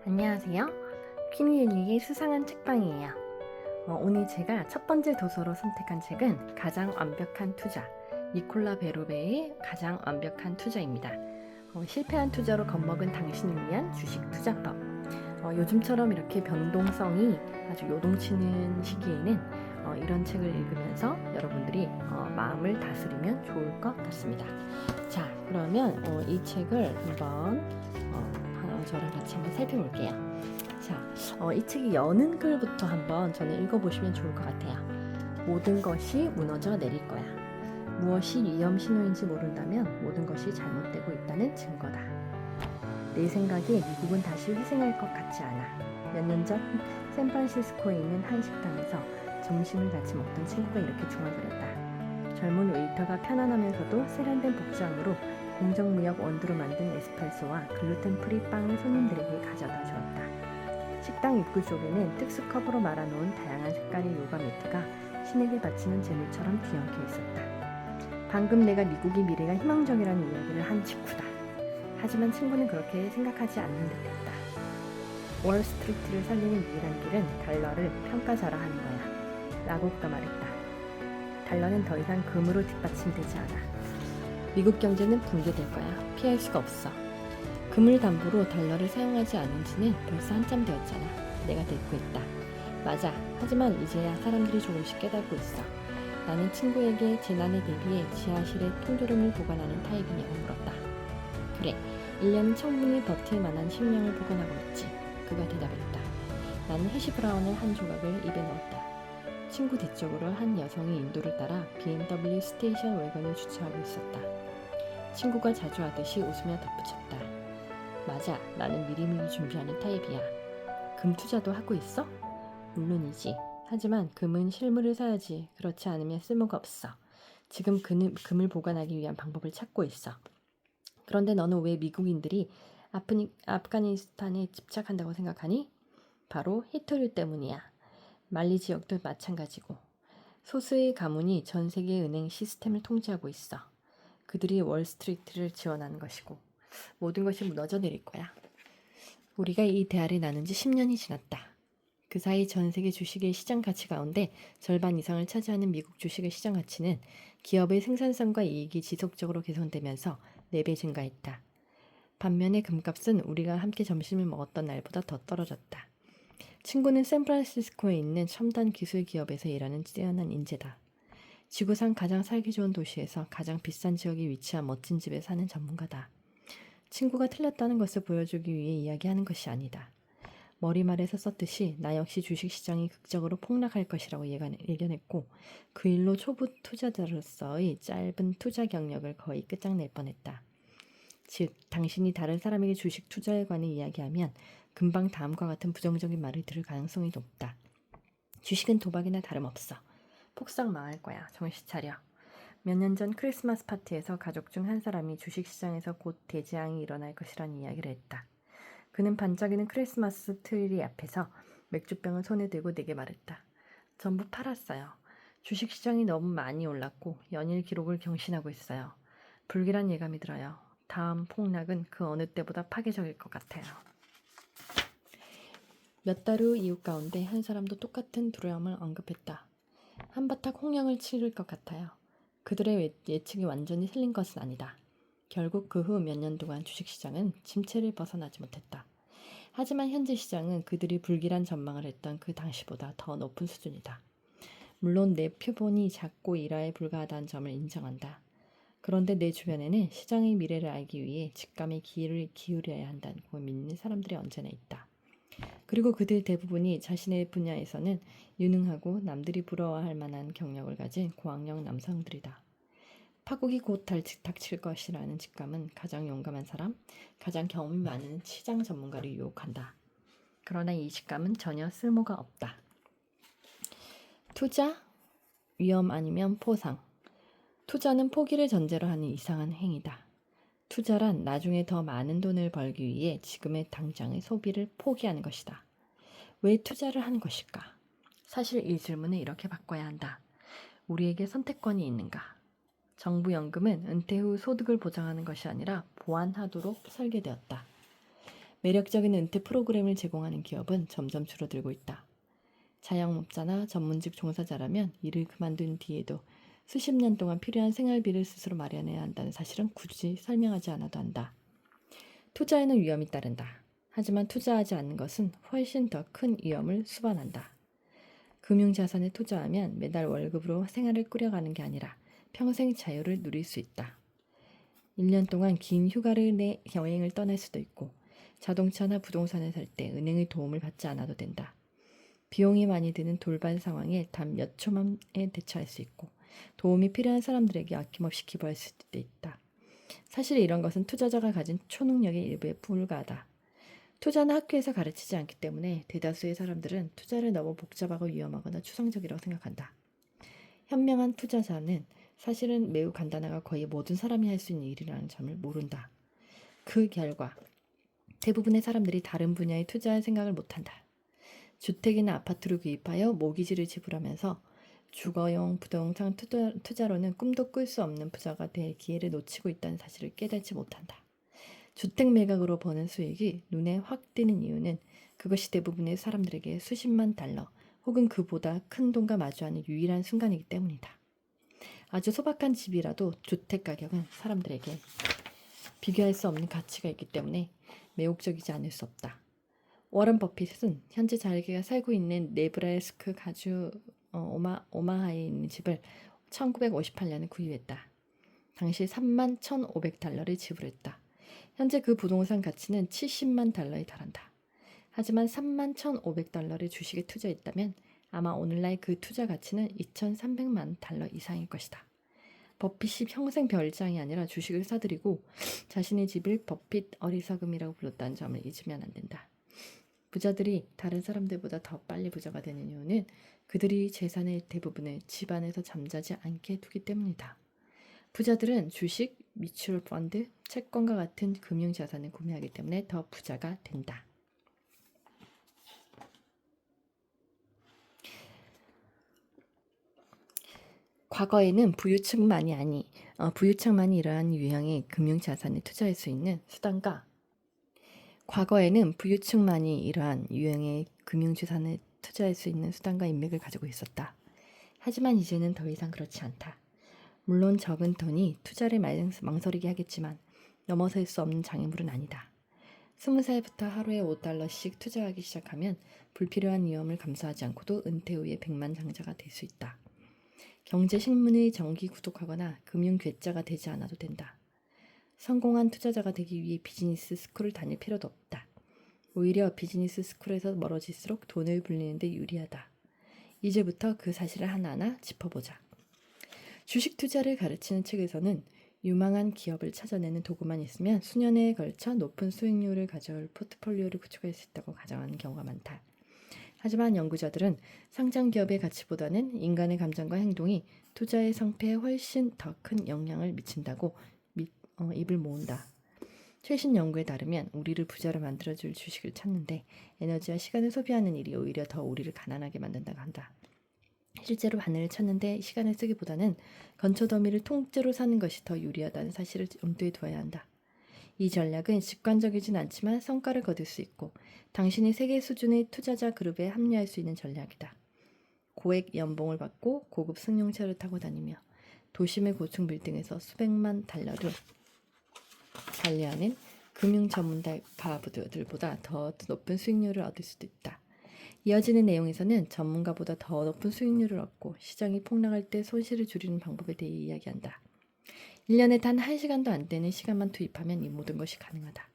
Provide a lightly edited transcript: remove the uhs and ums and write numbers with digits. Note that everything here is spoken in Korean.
안녕하세요. 퀸윌리의 수상한 책방이에요. 오늘 제가 첫 번째 도서로 선택한 책은 가장 완벽한 투자, 니콜라 베로베의 가장 완벽한 투자입니다. 실패한 투자로 겁먹은 당신을 위한 주식 투자법. 요즘처럼 이렇게 변동성이 아주 요동치는 시기에는 이런 책을 읽으면서 여러분들이 마음을 다스리면 좋을 것 같습니다. 자, 그러면 이 책을 한번 저랑 같이 한번 살펴볼게요. 자, 이 책이 여는 글부터 한번 저는 읽어보시면 좋을 것 같아요. 모든 것이 무너져 내릴 거야. 무엇이 위험 신호인지 모른다면 모든 것이 잘못되고 있다는 증거다. 내 생각에 미국은 다시 회생할 것 같지 않아. 몇 년 전 샌프란시스코에 있는 한 식당에서 점심을 같이 먹던 친구가 이렇게 중얼거렸다. 젊은 웨이터가 편안하면서도 세련된 복장으로 공정무역 원두로 만든 에스프레소와 글루텐 프리 빵을 손님들에게 가져다 주었다. 식당 입구 쪽에는 특수컵으로 말아놓은 다양한 색깔의 요가 매트가 신에게 바치는 재물처럼 뒤엉켜 있었다. 방금 내가 미국의 미래가 희망적이라는 이야기를 한 직후다. 하지만 친구는 그렇게 생각하지 않는 듯했다. 월스트리트를 살리는 유일한 길은 달러를 평가절하 하는 거야. 라고 그가 말했다. 달러는 더 이상 금으로 뒷받침되지 않아. 미국 경제는 붕괴될 거야. 피할 수가 없어. 금을 담보로 달러를 사용하지 않은 지는 벌써 한참 되었잖아. 내가 듣고 있다. 맞아. 하지만 이제야 사람들이 조금씩 깨닫고 있어. 나는 친구에게 재난에 대비해 지하실에 통조림을 보관하는 타입이냐고 물었다. 그래. 1년 충분히 버틸 만한 식량을 보관하고 있지. 그가 대답했다. 나는 해시브라운을 한 조각을 입에 넣었다. 친구 뒤쪽으로 한 여성이 인도를 따라 BMW 스테이션 웨건을 주차하고 있었다. 친구가 자주 하듯이 웃으며 덧붙였다. 맞아, 나는 미리미리 준비하는 타입이야. 금 투자도 하고 있어? 물론이지. 하지만 금은 실물을 사야지. 그렇지 않으면 쓸모가 없어. 지금 금을 보관하기 위한 방법을 찾고 있어. 그런데 너는 왜 미국인들이 아프가니스탄에 집착한다고 생각하니? 바로 히토류 때문이야. 말리 지역도 마찬가지고. 소수의 가문이 전 세계 은행 시스템을 통제하고 있어. 그들이 월스트리트를 지원하는 것이고 모든 것이 무너져 내릴 거야. 우리가 이 대화를 나눈 지 10년이 지났다. 그 사이 전 세계 주식의 시장 가치 가운데 절반 이상을 차지하는 미국 주식의 시장 가치는 기업의 생산성과 이익이 지속적으로 개선되면서 4배 증가했다. 반면에 금값은 우리가 함께 점심을 먹었던 날보다 더 떨어졌다. 친구는 샌프란시스코에 있는 첨단 기술 기업에서 일하는 뛰어난 인재다. 지구상 가장 살기 좋은 도시에서 가장 비싼 지역에 위치한 멋진 집에 사는 전문가다. 친구가 틀렸다는 것을 보여주기 위해 이야기하는 것이 아니다. 머리말에서 썼듯이 나 역시 주식시장이 극적으로 폭락할 것이라고 예견했고 그 일로 초보 투자자로서의 짧은 투자 경력을 거의 끝장낼 뻔했다. 즉, 당신이 다른 사람에게 주식 투자에 관해 이야기하면 금방 다음과 같은 부정적인 말을 들을 가능성이 높다. 주식은 도박이나 다름없어. 폭삭 망할 거야. 정신 차려. 몇 년 전 크리스마스 파티에서 가족 중 한 사람이 주식시장에서 곧 대재앙이 일어날 것이라는 이야기를 했다. 그는 반짝이는 크리스마스 트리 앞에서 맥주병을 손에 들고 내게 말했다. 전부 팔았어요. 주식시장이 너무 많이 올랐고 연일 기록을 경신하고 있어요. 불길한 예감이 들어요. 다음 폭락은 그 어느 때보다 파괴적일 것 같아요. 몇 달 후 이웃 가운데 한 사람도 똑같은 두려움을 언급했다. 한바탕 홍역을 치를 것 같아요. 그들의 예측이 완전히 틀린 것은 아니다. 결국 그 후 몇 년 동안 주식시장은 침체를 벗어나지 못했다. 하지만 현재 시장은 그들이 불길한 전망을 했던 그 당시보다 더 높은 수준이다. 물론 내 표본이 작고 일화에 불과하다는 점을 인정한다. 그런데 내 주변에는 시장의 미래를 알기 위해 직감에 귀를 기울여야 한다고 믿는 사람들이 언제나 있다. 그리고 그들 대부분이 자신의 분야에서는 유능하고 남들이 부러워할 만한 경력을 가진 고학력 남성들이다. 파국이 곧 닥칠 것이라는 직감은 가장 용감한 사람, 가장 경험이 많은 시장 전문가를 유혹한다. 그러나 이 직감은 전혀 쓸모가 없다. 투자? 위험 아니면 포상. 투자는 포기를 전제로 하는 이상한 행위다. 투자란 나중에 더 많은 돈을 벌기 위해 지금의 당장의 소비를 포기하는 것이다. 왜 투자를 하는 것일까? 사실 이 질문을 이렇게 바꿔야 한다. 우리에게 선택권이 있는가? 정부 연금은 은퇴 후 소득을 보장하는 것이 아니라 보완하도록 설계되었다. 매력적인 은퇴 프로그램을 제공하는 기업은 점점 줄어들고 있다. 자영업자나 전문직 종사자라면 일을 그만둔 뒤에도 수십 년 동안 필요한 생활비를 스스로 마련해야 한다는 사실은 굳이 설명하지 않아도 한다. 투자에는 위험이 따른다. 하지만 투자하지 않는 것은 훨씬 더 큰 위험을 수반한다. 금융자산에 투자하면 매달 월급으로 생활을 꾸려가는 게 아니라 평생 자유를 누릴 수 있다. 1년 동안 긴 휴가를 내 여행을 떠날 수도 있고 자동차나 부동산을 살 때 은행의 도움을 받지 않아도 된다. 비용이 많이 드는 돌발 상황에 단 몇 초만에 대처할 수 있고 도움이 필요한 사람들에게 아낌없이 기부할 수도 있다. 사실 이런 것은 투자자가 가진 초능력의 일부에 불과하다. 투자는 학교에서 가르치지 않기 때문에 대다수의 사람들은 투자를 너무 복잡하고 위험하거나 추상적이라고 생각한다. 현명한 투자자는 사실은 매우 간단하고 거의 모든 사람이 할 수 있는 일이라는 점을 모른다. 그 결과 대부분의 사람들이 다른 분야에 투자할 생각을 못한다. 주택이나 아파트를 구입하여 모기지를 지불하면서 주거용 부동산 투자로는 꿈도 꿀 수 없는 부자가 될 기회를 놓치고 있다는 사실을 깨닫지 못한다. 주택 매각으로 버는 수익이 눈에 확 띄는 이유는 그것이 대부분의 사람들에게 수십만 달러 혹은 그보다 큰 돈과 마주하는 유일한 순간이기 때문이다. 아주 소박한 집이라도 주택 가격은 사람들에게 비교할 수 없는 가치가 있기 때문에 매혹적이지 않을 수 없다. 워런 버핏은 현재 자기가 살고 있는 네브라스크 가주 오마하에 있는 집을 1958년에 구입했다. 당시 3만 1,500달러를 지불했다. 현재 그 부동산 가치는 70만 달러에 달한다. 하지만 3만 1,500달러를 주식에 투자했다면 아마 오늘날 그 투자 가치는 2,300만 달러 이상일 것이다. 버핏이 평생 별장이 아니라 주식을 사들이고 자신의 집을 버핏 어리석음이라고 불렀다는 점을 잊으면 안 된다. 부자들이 다른 사람들보다 더 빨리 부자가 되는 이유는 그들이 재산의 대부분을 집안에서 잠자지 않게 두기 때문이다. 부자들은 주식, 뮤추얼 펀드, 채권과 같은 금융자산을 구매하기 때문에 더 부자가 된다. 과거에는 부유층만이 이러한 유형의 금융자산에 투자할 수 있는 수단과 인맥을 가지고 있었다. 하지만 이제는 더 이상 그렇지 않다. 물론 적은 돈이 투자를 망설이게 하겠지만 넘어설 수 없는 장애물은 아니다. 20살부터 하루에 $5씩 투자하기 시작하면 불필요한 위험을 감수하지 않고도 은퇴 후에 백만장자가 될 수 있다. 경제신문을 정기 구독하거나 금융괴짜가 되지 않아도 된다. 성공한 투자자가 되기 위해 비즈니스 스쿨을 다닐 필요도 없다. 오히려 비즈니스 스쿨에서 멀어질수록 돈을 불리는 데 유리하다. 이제부터 그 사실을 하나하나 짚어보자. 주식 투자를 가르치는 책에서는 유망한 기업을 찾아내는 도구만 있으면 수년에 걸쳐 높은 수익률을 가져올 포트폴리오를 구축할 수 있다고 가정하는 경우가 많다. 하지만 연구자들은 상장 기업의 가치보다는 인간의 감정과 행동이 투자의 성패에 훨씬 더 큰 영향을 미친다고 입을 모은다. 최신 연구에 따르면 우리를 부자로 만들어줄 주식을 찾는데 에너지와 시간을 소비하는 일이 오히려 더 우리를 가난하게 만든다고 한다. 실제로 바늘을 찾는데 시간을 쓰기보다는 건초더미를 통째로 사는 것이 더 유리하다는 사실을 염두에 두어야 한다. 이 전략은 직관적이진 않지만 성과를 거둘 수 있고 당신이 세계 수준의 투자자 그룹에 합류할 수 있는 전략이다. 고액 연봉을 받고 고급 승용차를 타고 다니며 도심의 고층 빌딩에서 수백만 달러를 관리하는 금융 전문가들보다 더 높은 수익률을 얻을 수도 있다. 이어지는 내용에서는 전문가보다 더 높은 수익률을 얻고 시장이 폭락할 때 손실을 줄이는 방법에 대해 이야기한다. 1년에 단 1시간도 안 되는 시간만 투입하면 이 모든 것이 가능하다.